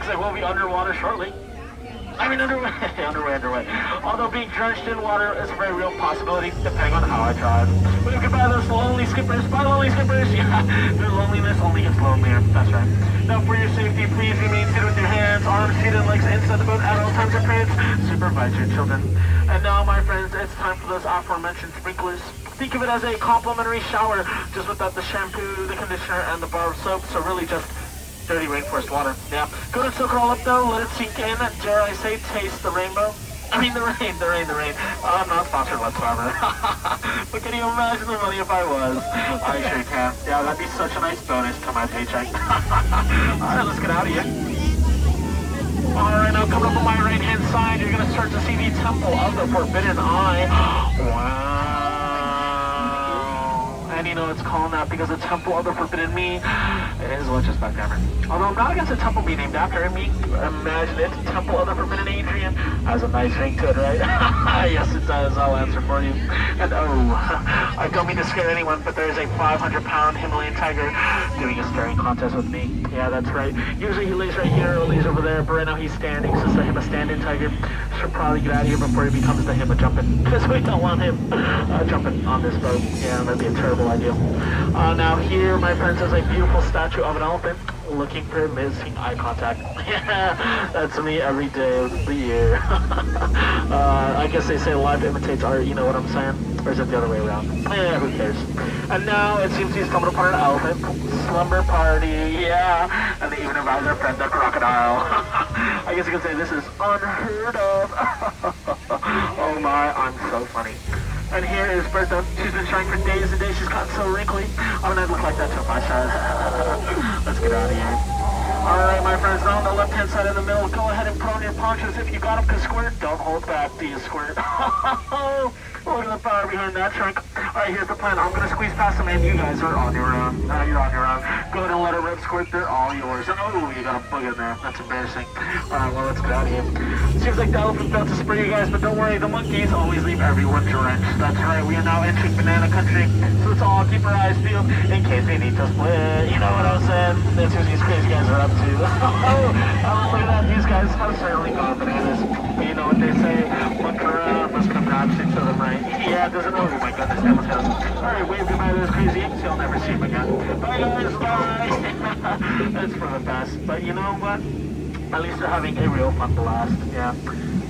looks like we'll be underwater shortly. I mean, underway. Although being drenched in water is a very real possibility, depending on how I drive. But if you buy those lonely skippers, yeah, their loneliness only gets lonelier. That's right. Now, for your safety, please remain seated with your hands, arms, feet, and legs inside the boat at all times. Your parents supervise your children. And now, my friends, it's time for those aforementioned sprinklers. Think of it as a complimentary shower, just without the shampoo, the conditioner, and the bar of soap. So really, just dirty rainforest water. Yeah. Go and soak it all up though, let it sink in. Dare I say, taste the rainbow? I mean the rain. I'm not sponsored whatsoever. But can you imagine the money if I was? I sure can. Yeah, that'd be such a nice bonus to my paycheck. Alright, let's get out of here. Alright, now coming up on my right hand side, you're gonna start to see the Temple of the Forbidden Eye. Wow. And you know it's called that because the Temple of the Forbidden Me is what just backgammon. Although I'm not against a temple being named after me. Imagine it, Temple of the Forbidden Adrian has a nice ring to it, right? Yes, it does. I'll answer for you. And I don't mean to scare anyone, but there's a 500-pound Himalayan tiger doing a staring contest with me. Yeah, that's right. Usually he lays right here or lays over there, but right now he's standing, so it's the Hima standing tiger. Should probably get out of here before he becomes the Hima jumping, because we don't want him jumping on this boat. Yeah, that'd be a terrible idea. Now here, my friends, is a beautiful statue of an elephant looking for missing eye contact. Yeah, that's me every day of the year. I guess they say life imitates art, you know what I'm saying? Or is it the other way around? Yeah, who cares? And now it seems he's stumbled upon an elephant slumber party, yeah. And they even invite their friend, the crocodile. I guess you could say this is unheard of. Oh my, I'm so funny. And here is Bertha. She's been trying for days and days. She's gotten so wrinkly. I mean, I'd look like that too if I tried. Let's get out of here. Alright, my friends, now on the left-hand side of the middle, go ahead and put on your ponchos if you got them, because squirt, don't hold back, do you squirt? Look at the power behind that trunk. Alright, here's the plan. I'm going to squeeze past them, and you guys are on your own. You're on your own. Go ahead and let it rip, squirt. They're all yours. Oh, you got a bug in there. That's embarrassing. Alright, well, let's get out of here. Seems like the elephant's about to spray you guys, but don't worry, the monkeys always leave everyone drenched. That's right, we are now entering banana country, so let's all keep our eyes peeled in case they need to split. You know what I'm saying? That's who these crazy guys are up to. Look at that. These guys have certainly gone bananas. You know what they say, look around, must come naturally to them, right? Yeah, doesn't know. Oh my goodness, that was him. Alright, wave goodbye to those crazy apes. You'll never see him again. Bye guys, bye! That's for the best. But you know what? At least they're having a real fun blast, yeah.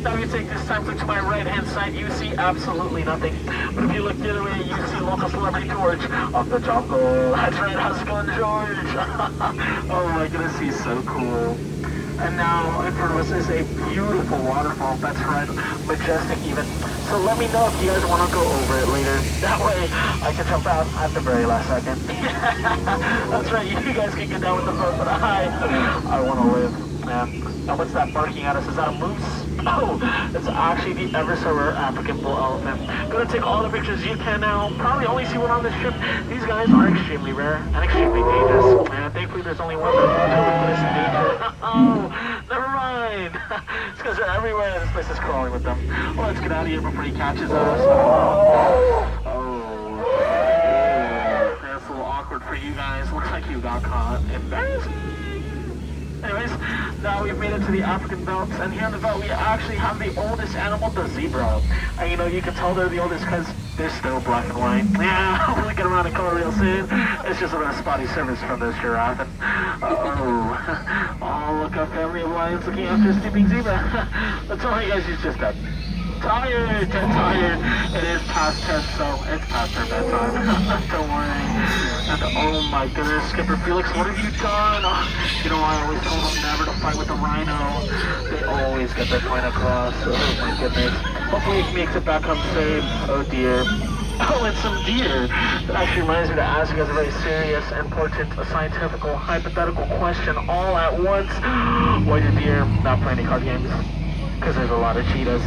Now if you take this time, look to my right-hand side, you see absolutely nothing. But if you look the other way, you see local celebrity George of the jungle. That's right, how's it going, George? Oh my goodness, he's so cool. And now in front of us is a beautiful waterfall. That's right, majestic even. So let me know if you guys want to go over it later. That way I can jump out at the very last second. That's right, you guys can get down with the boat, but I want to live. Yeah. Now what's that barking at us? Is that a moose? Oh, it's actually the ever so rare African bull elephant. Gonna take all the pictures you can now. Probably only see one on this trip. These guys are extremely rare and extremely dangerous. And thankfully there's only one that totally put us in danger. Oh, never mind. It's because they're everywhere and this place is crawling with them. Well, let's get out of here before he catches us. Oh, that's a little awkward for you guys. Looks like you got caught. Embarrassing. Anyways, now we've made it to the African belts, and here on the belt we actually have the oldest animal, the zebra. And you know, you can tell they're the oldest because they're still black and white. Yeah, we'll get around in color real soon. It's just a bit of spotty service from this giraffe. And, oh, look, a family of lions looking after a sleeping zebra. That's all you guys, he's just dead. Tired. It is past 10, so it's past her bedtime. Don't worry. And oh my goodness, Skipper Felix, what have you done? Oh, you know, I always told them never to fight with a rhino. They always get their point across. Oh my goodness. Hopefully he makes it back home safe. Oh dear. Oh, and some deer. That actually reminds me to ask you guys a very serious, important, scientific, hypothetical question all at once. Why do deer not play any card games? Because there's a lot of cheetahs.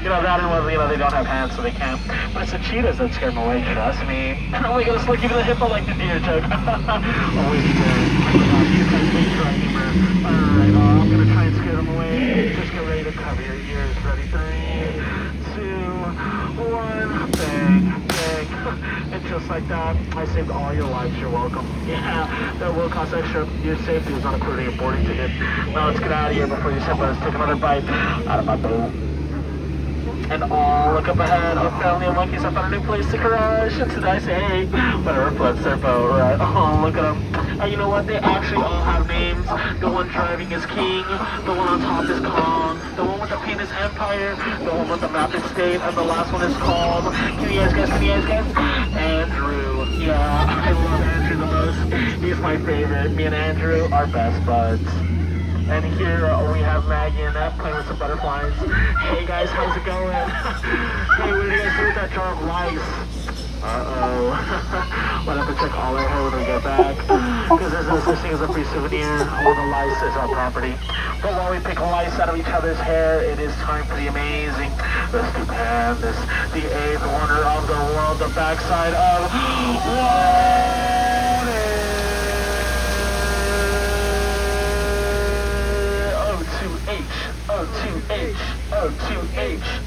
You know, that and was, you know, they don't have hands, so they can't. But it's the cheetahs that scare them away, trust me. Oh my goodness, look, even the hippo like the deer joke. Always good. Alright, I'm gonna try and scare them away. Just get ready to cover your ears. Ready? 3, 2, 1. Bang, bang. Until like that. I saved all your lives. You're welcome. Yeah, that will cost extra. Your safety is not included in your boarding ticket. Now let's get out of here before you step us take another bite out of my boat. And oh, look up ahead. Our family of monkeys have found a new place to crash. And today I say, hey, whatever floats their boat, right? Oh, look at them. And you know what? They actually all have names. The one driving is King. The one on top is Kong. The one with the paint is Empire. The one with the map is State. And the last one is called, can you guys guess? Andrew. Yeah, I love Andrew the most. He's my favorite. Me and Andrew are best buds. And here we have Maggie and that playing with some butterflies. Hey guys, how's it going? Hey, what did you guys do with that jar of lice? Uh-oh. We'll have to check all our hair when we get back. Because there's no such thing as a free souvenir. All the lice is our property. But while we pick lice out of each other's hair, it is time for the amazing, the stupendous, the eighth wonder of the world, the backside of Walt.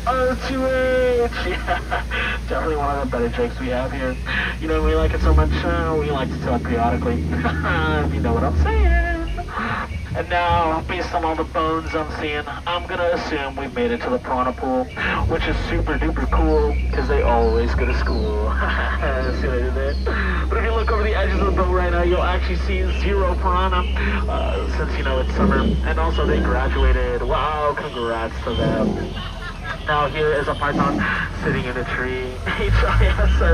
O2H. Yeah, definitely one of the better jokes we have here. You know, we like it so much, we like to tell it periodically. If you know what I'm saying. And now, based on all the bones I'm seeing, I'm gonna assume we've made it to the piranha pool, which is super duper cool, because they always go to school. See what I did there? But if you look over the edges of the boat right now, you'll actually see zero piranha, since, you know, it's summer. And also they graduated. Wow, congrats to them. Now here is a python sitting in a tree. H-I-S-S-I-N-G.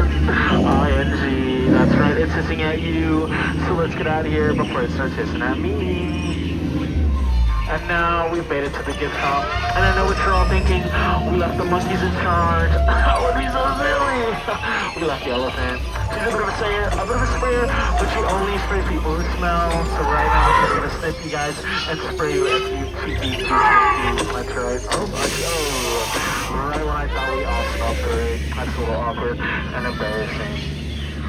That's right, it's hissing at you. So let's get out of here before it starts hissing at me. And now we've made it to the gift shop. And I know what you're all thinking. We left the monkeys in charge. That would be so silly. We left the elephant. She's a bit of a sayer, a bit of a sprayer, but she only sprays people who smell. So right now she's gonna sniff you guys and spray you if you cheeky. That's right. Oh my god. Right when I thought we all smelled great. That's a little awkward and embarrassing.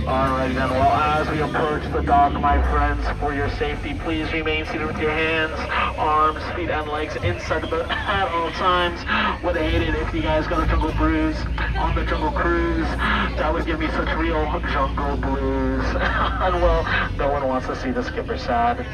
Alright then, well, as we approach the dock, my friends, for your safety, please remain seated with your hands, arms, feet, and legs inside the boat at all times. Would hate it if you guys got a jungle bruise on the jungle cruise. That would give me such real jungle blues. And well, no one wants to see the skipper sad.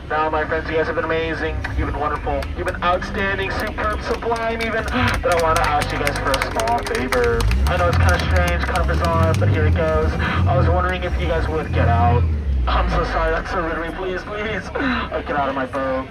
Now, my friends, you guys have been amazing. You've been wonderful. You've been outstanding, superb, sublime even. But I want to ask you guys for a small favor. I know it's kind of strange, kind of bizarre, but here it goes. I was wondering if you guys would get out. I'm so sorry, that's so rude of me. Please, please. Get out of my boat.